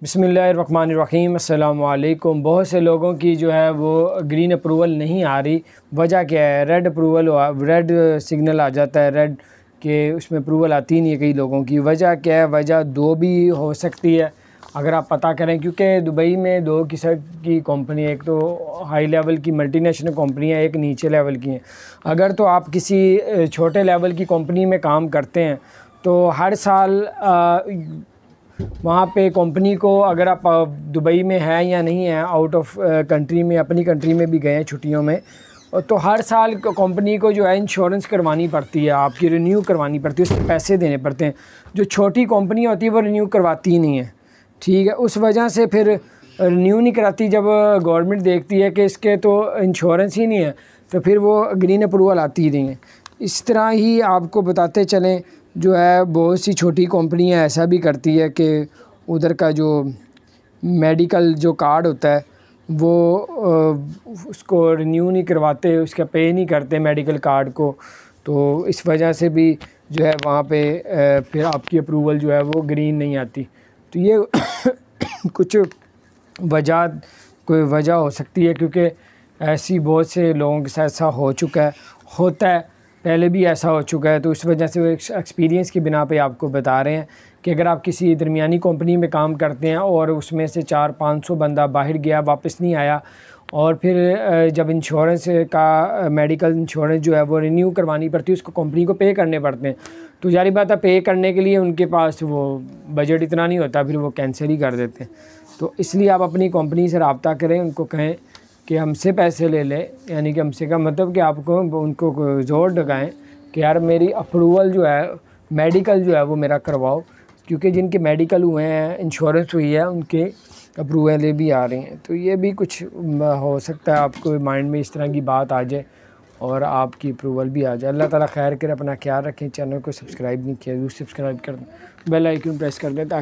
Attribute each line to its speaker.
Speaker 1: बिस्मिल्लाहिर्रहमानिर्रहीम अस्सलामुअलैकुम। बहुत से लोगों की जो है वो ग्रीन अप्रूवल नहीं आ रही। वजह क्या है? रेड अप्रूवल रेड सिग्नल आ जाता है, रेड के उसमें अप्रूवल आती नहीं है कई लोगों की। वजह क्या है? वजह दो भी हो सकती है अगर आप पता करें, क्योंकि दुबई में दो किस्म की कंपनी, एक तो हाई लेवल की मल्टीनेशनल कंपनी है, एक नीचे लेवल की हैं। अगर तो आप किसी छोटे लेवल की कंपनी में काम करते हैं तो हर साल वहाँ पे कंपनी को, अगर आप दुबई में हैं या नहीं हैं, आउट ऑफ कंट्री में, अपनी कंट्री में भी गए हैं छुट्टियों में, तो हर साल कंपनी को जो है इंश्योरेंस करवानी पड़ती है, आपकी रिन्यू करवानी पड़ती है, उसके पैसे देने पड़ते हैं। जो छोटी कंपनी होती है वो रिन्यू करवाती ही नहीं है, ठीक है। उस वजह से फिर रिन्यू नहीं कराती। जब गवर्नमेंट देखती है कि इसके तो इंश्योरेंस ही नहीं है, तो फिर वो ग्रीन अप्रूवल आती ही नहीं है। इस तरह ही आपको बताते चलें, जो है बहुत सी छोटी कंपनियां ऐसा भी करती है कि उधर का जो मेडिकल जो कार्ड होता है वो उसको रिन्यू नहीं करवाते, उसका पे नहीं करते मेडिकल कार्ड को। तो इस वजह से भी जो है वहाँ पे फिर आपकी अप्रूवल जो है वो ग्रीन नहीं आती। तो ये कुछ वजह, कोई वजह हो सकती है, क्योंकि ऐसी बहुत से लोगों के साथ ऐसा हो चुका है, होता है, पहले भी ऐसा हो चुका है। तो इस वजह से वो एक्सपीरियंस की बिना पे आपको बता रहे हैं कि अगर आप किसी दरमियानी कंपनी में काम करते हैं और उसमें से 400-500 बंदा बाहर गया, वापस नहीं आया, और फिर जब इंश्योरेंस का मेडिकल इंश्योरेंस जो है वो रिन्यू करवानी पड़ती है, उसको कंपनी को पे करने पड़ते हैं। तो जारी बात है, पे करने के लिए उनके पास वो बजट इतना नहीं होता, फिर वो कैंसिल ही कर देते हैं। तो इसलिए आप अपनी कंपनी से रब्ता करें, उनको कहें कि हमसे पैसे ले लें, यानी कि हमसे का मतलब कि आपको उनको ज़ोर लगाएं कि यार मेरी अप्रूवल जो है, मेडिकल जो है वो मेरा करवाओ, क्योंकि जिनके मेडिकल हुए हैं, इंश्योरेंस हुई है, उनके अप्रूवलें भी आ रही हैं। तो ये भी कुछ हो सकता है आपको माइंड में इस तरह की बात आ जाए और आपकी अप्रूवल भी आ जाए। अल्लाह ताला खैर करे, अपना ख्याल रखें। चैनल को सब्सक्राइब नहीं किया, सब्सक्राइब कर दें, बेल आइकन प्रेस कर दें ताकि